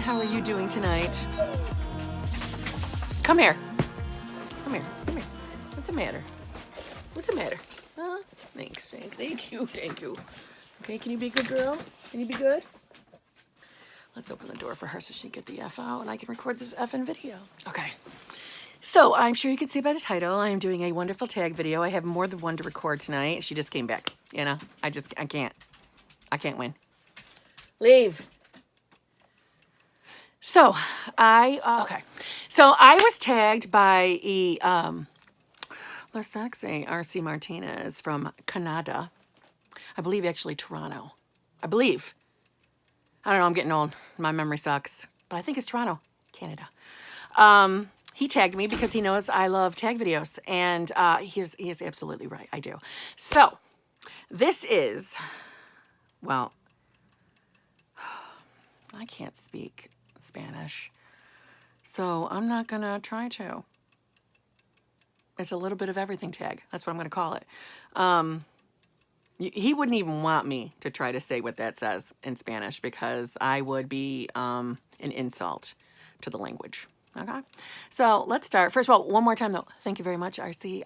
How are you doing tonight? Come here. Come here. Come here. What's the matter? What's the matter? Thanks. Thank you. Thank you. Okay, can you be a good girl? Can you be good? Let's open the door for her so she can get the F out and I can record this effing video. Okay. So I'm sure you can see by the title, I am doing a wonderful tag video. I have more than one to record tonight. She just came back. You know, I can't win. Leave. So I was tagged by let's not say RCMrtnz from Canada. I believe actually Toronto. I believe. I don't know, I'm getting old. My memory sucks. But I think it's Toronto, Canada. He tagged me because he knows I love tag videos. And he is absolutely right. I do. So, this is, well, I can't speak Spanish. So, I'm not going to try to. It's a little bit of everything tag. That's what I'm going to call it. He wouldn't even want me to try to say what that says in Spanish because I would be an insult to the language. Okay, so let's start. First of all, one more time though, thank you very much, RC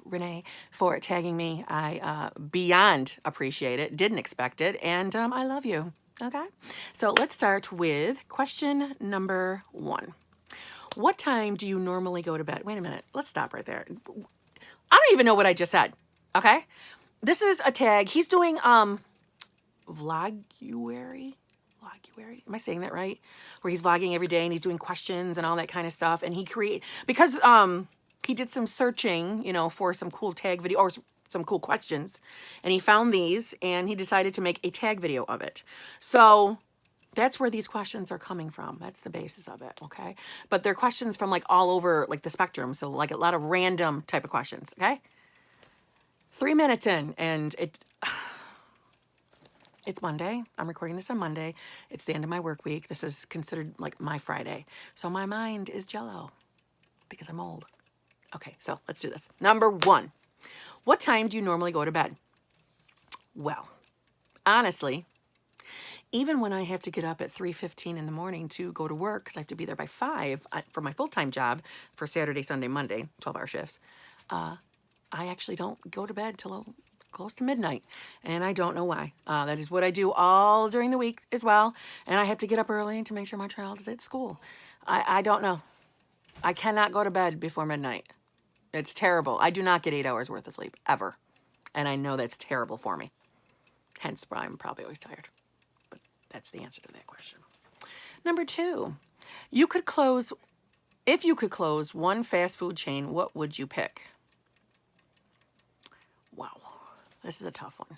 Renee, for tagging me. I beyond appreciate it, didn't expect it, and I love you. Okay, so let's start with question number 1. What time do you normally go to bed? Wait a minute, let's stop right there. I don't even know what I just said. Okay, this is a tag. He's doing vloguary. Am I saying that right? Where he's vlogging every day and he's doing questions and all that kind of stuff. And he because he did some searching, you know, for some cool tag video or some cool questions. And he found these and he decided to make a tag video of it. So that's where these questions are coming from. That's the basis of it, okay? But they're questions from like all over like the spectrum. So like a lot of random type of questions, okay? 3 minutes in and it's Monday. I'm recording this on Monday. It's the end of my work week. This is considered like my Friday. So my mind is jello because I'm old. Okay, so let's do this. Number 1, what time do you normally go to bed? Well, honestly, even when I have to get up at 3:15 in the morning to go to work, because I have to be there by 5 for my full-time job for Saturday, Sunday, Monday, 12-hour shifts, I actually don't go to bed till close to midnight, and I don't know why. That is what I do all during the week as well, and I have to get up early to make sure my child is at school. I don't know. I cannot go to bed before midnight. It's terrible. I do not get 8 hours worth of sleep, ever, and I know that's terrible for me. Hence why I'm probably always tired, but that's the answer to that question. Number 2, if you could close one fast food chain, what would you pick? Wow. This is a tough one.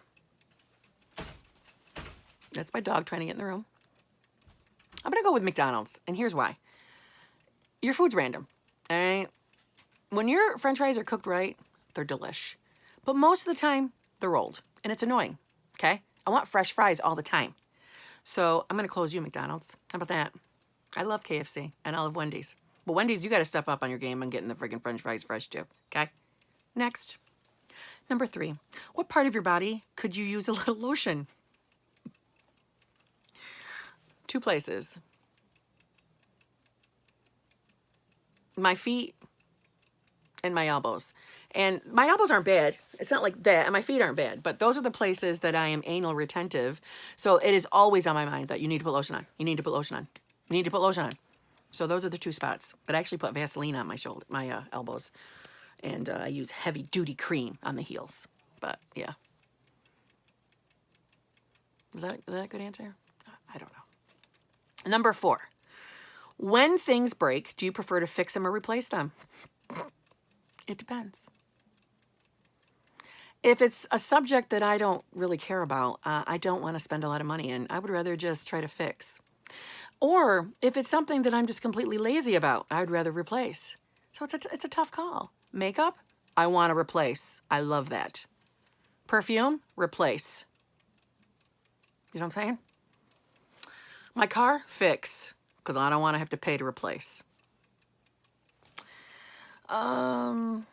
That's my dog trying to get in the room. I'm going to go with McDonald's, and here's why. Your food's random, all right? When your french fries are cooked right, they're delish. But most of the time, they're old, and it's annoying, okay? I want fresh fries all the time. So I'm going to close you, McDonald's. How about that? I love KFC, and I love Wendy's. But Wendy's, you got to step up on your game and getting the friggin' french fries fresh, too, okay? Next. Number 3, what part of your body could you use a little lotion? 2 places. My feet and my elbows. And my elbows aren't bad. It's not like that. And my feet aren't bad. But those are the places that I am anal retentive. So it is always on my mind that you need to put lotion on. You need to put lotion on. You need to put lotion on. So those are the 2 spots. But I actually put Vaseline on my elbows. And I use heavy-duty cream on the heels. But, yeah. Was that a good answer? I don't know. Number 4. When things break, do you prefer to fix them or replace them? It depends. If it's a subject that I don't really care about, I don't want to spend a lot of money in. I would rather just try to fix. Or if it's something that I'm just completely lazy about, I would rather replace. So it's a tough call. Makeup, I want to replace. I love that. Perfume, replace. You know what I'm saying? My car, fix. Because I don't want to have to pay to replace. Number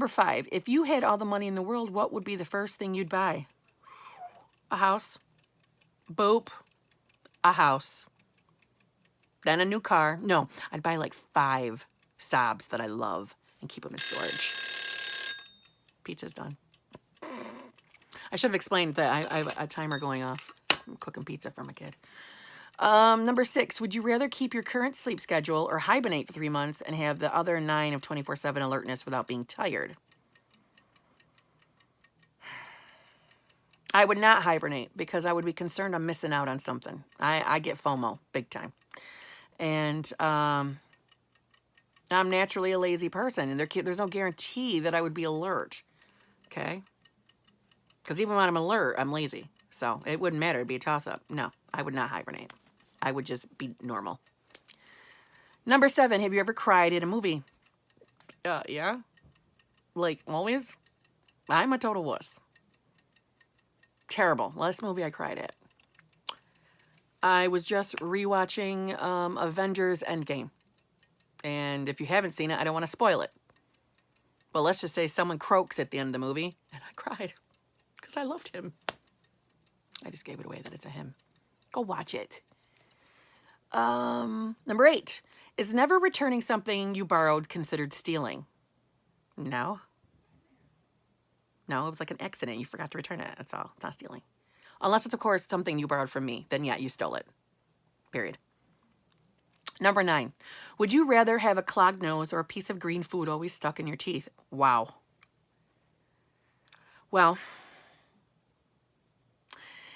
5, if you had all the money in the world, what would be the first thing you'd buy? A house. Boop. A house. then a new car. No, I'd buy like 5 Saabs that I love and keep them in storage. Pizza's done. I should have explained that I have a timer going off. I'm cooking pizza for my kid. Number 6, would you rather keep your current sleep schedule or hibernate for 3 months and have the other 9 of 24/7 alertness without being tired? I would not hibernate because I would be concerned I'm missing out on something. I get FOMO big time. And I'm naturally a lazy person, and there's no guarantee that I would be alert. Okay? Because even when I'm alert, I'm lazy. So it wouldn't matter. It'd be a toss-up. No, I would not hibernate. I would just be normal. Number 7, have you ever cried at a movie? Yeah. Like, always? I'm a total wuss. Terrible. Last movie I cried at. I was just rewatching Avengers Endgame. And if you haven't seen it, I don't want to spoil it. But let's just say someone croaks at the end of the movie, and I cried because I loved him. I just gave it away that it's a him. Go watch it. Number 8, is never returning something you borrowed considered stealing? No. No, it was like an accident. You forgot to return it. That's all. It's not stealing. Unless it's, of course, something you borrowed from me. Then, yeah, you stole it. Period. Number 9, would you rather have a clogged nose or a piece of green food always stuck in your teeth? Wow. Well,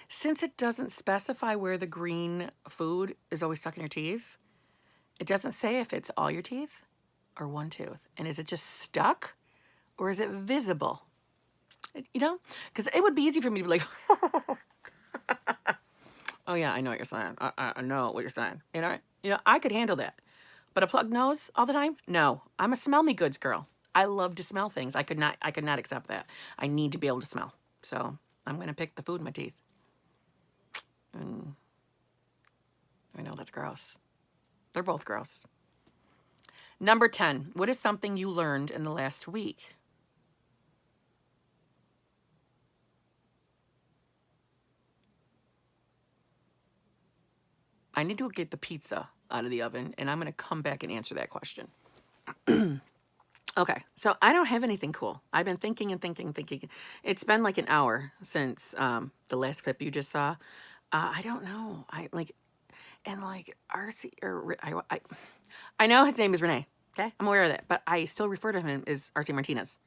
since it doesn't specify where the green food is always stuck in your teeth, it doesn't say if it's all your teeth or one tooth. And is it just stuck or is it visible? You know, because it would be easy for me to be like, oh yeah, I know what you're saying. I know what you're saying. You know, I could handle that. But a plugged nose all the time? No, I'm a smell me goods girl. I love to smell things. I could not accept that. I need to be able to smell. So I'm going to pick the food in my teeth. I know that's gross. They're both gross. Number 10, what is something you learned in the last week? I need to get the pizza out of the oven, and I'm going to come back and answer that question. Okay, so I don't have anything cool. I've been thinking and thinking. It's been like an hour since the last clip you just saw. I don't know. I know his name is Renee. Okay, I'm aware of that, but I still refer to him as RCMrtnz.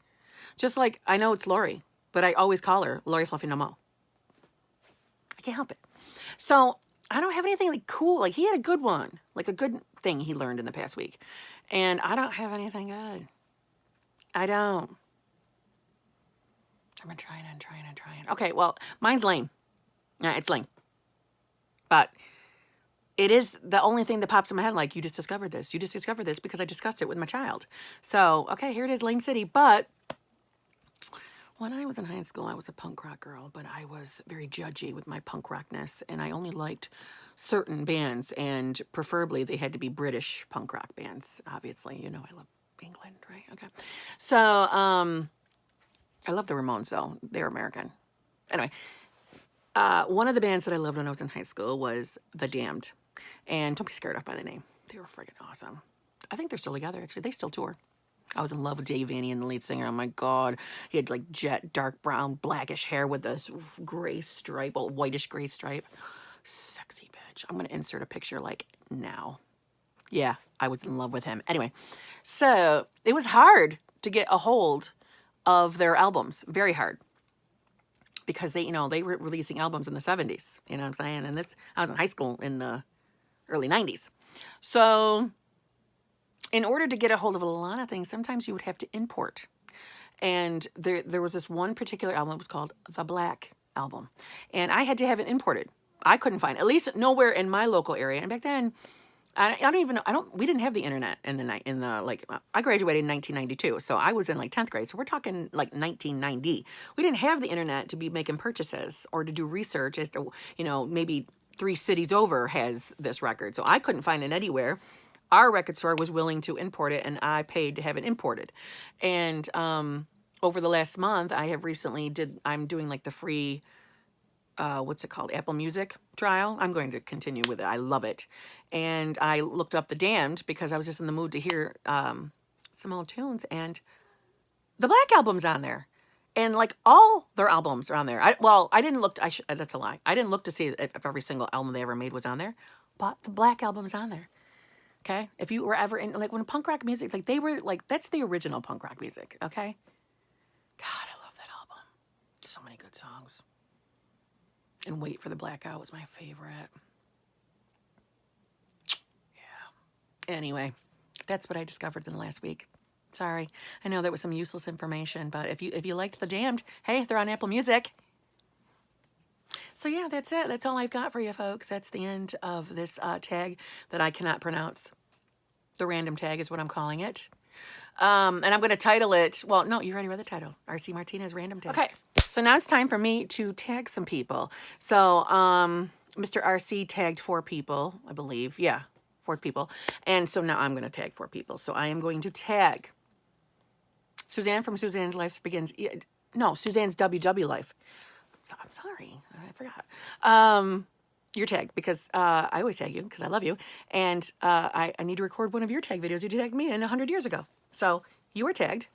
Just like I know it's Lori, but I always call her Lori Fluffy No Mo. I can't help it. So I don't have anything like cool. Like he had a good one, like a good thing he learned in the past week, and I don't have anything good. I don't. I've been trying. Okay, well, mine's lame. Yeah, it's lame. But it is the only thing that pops in my head, like, you just discovered this. You just discovered this because I discussed it with my child. So, okay, here it is, Lame City. But when I was in high school, I was a punk rock girl, but I was very judgy with my punk rockness, and I only liked certain bands, and preferably they had to be British punk rock bands, obviously. You know I love England, right? Okay. So, I love the Ramones, though. They're American. Anyway, one of the bands that I loved when I was in high school was The Damned. And don't be scared off by the name. They were friggin' awesome. I think they're still together, actually. They still tour. I was in love with Dave Vanian, the lead singer. Oh, my God. He had, like, jet, dark brown, blackish hair with this gray stripe, a whitish gray stripe. Sexy bitch. I'm going to insert a picture, like, now. Yeah, I was in love with him. Anyway, so it was hard to get a hold of their albums. Very hard. Because they were releasing albums in the 70s. You know what I'm saying? And I was in high school in the early 90s. So in order to get a hold of a lot of things, sometimes you would have to import. And there was this one particular album. It was called The Black Album. And I had to have it imported. I couldn't find it, at least nowhere in my local area. And back then, we didn't have the internet I graduated in 1992. So I was in like 10th grade. So we're talking like 1990. We didn't have the internet to be making purchases or to do research as to, maybe 3 cities over has this record. So I couldn't find it anywhere. Our record store was willing to import it, and I paid to have it imported. And over the last month, I'm doing like the free, what's it called? Apple Music trial. I'm going to continue with it. I love it. And I looked up The Damned because I was just in the mood to hear some old tunes, and the Black Album's on there. And like all their albums are on there. I didn't look, that's a lie. I didn't look to see if every single album they ever made was on there, but the Black Album's on there. Okay? If you were ever in, like when punk rock music, like they were like, that's the original punk rock music. Okay? God, I love that album. So many good songs. And Wait for the Blackout was my favorite. Yeah. Anyway, that's what I discovered in the last week. Sorry. I know that was some useless information, but if you liked The Damned, hey, they're on Apple Music. So yeah, that's it. That's all I've got for you folks. That's the end of this tag that I cannot pronounce. The random tag is what I'm calling it. And I'm going to title it, well, no, you already read the title. RC Martinez Random Tag. Okay, so now it's time for me to tag some people. So Mr. RC tagged 4 people, I believe. Yeah, 4 people. And so now I'm going to tag 4 people. So I am going to tag Suzanne from Suzanne's Life Begins. No, Suzanne's WW Life. I'm sorry, I forgot. You're tagged because I always tag you because I love you. And I need to record one of your tag videos you tagged me in 100 years ago. So you were tagged.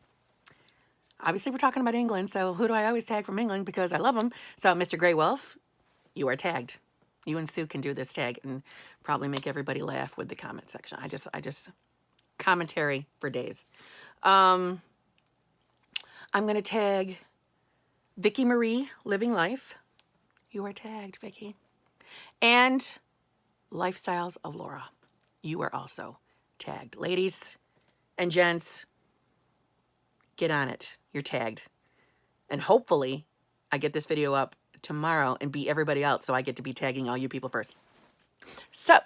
Obviously, we're talking about England. So who do I always tag from England because I love them? So Mr. Grey Wolf, you are tagged. You and Sue can do this tag and probably make everybody laugh with the comment section. I just commentary for days. I'm going to tag Vicky Marie, Living Life. You are tagged, Vicky. And Lifestyles of Laura. You are also tagged. Ladies and gents, get on it. You're tagged. And hopefully, I get this video up tomorrow and beat everybody else so I get to be tagging all you people first. So,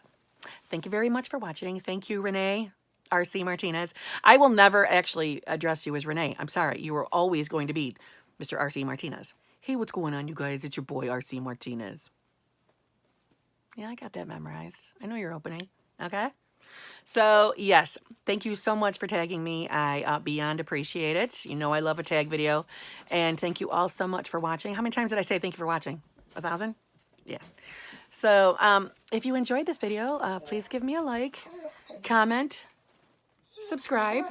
thank you very much for watching. Thank you, Renee. RC Martinez. I will never actually address you as Renee. I'm sorry. You are always going to be Mr. RC Martinez. Hey, what's going on, you guys? It's your boy, RC Martinez. Yeah, I got that memorized. I know you're opening. Okay? So, yes. Thank you so much for tagging me. I beyond appreciate it. You know I love a tag video. And thank you all so much for watching. How many times did I say thank you for watching? 1,000? Yeah. So, if you enjoyed this video, please give me a like, comment, subscribe.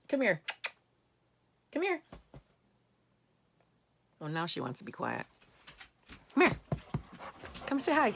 Come here. Come here. Oh, now she wants to be quiet. Come here. Come say hi.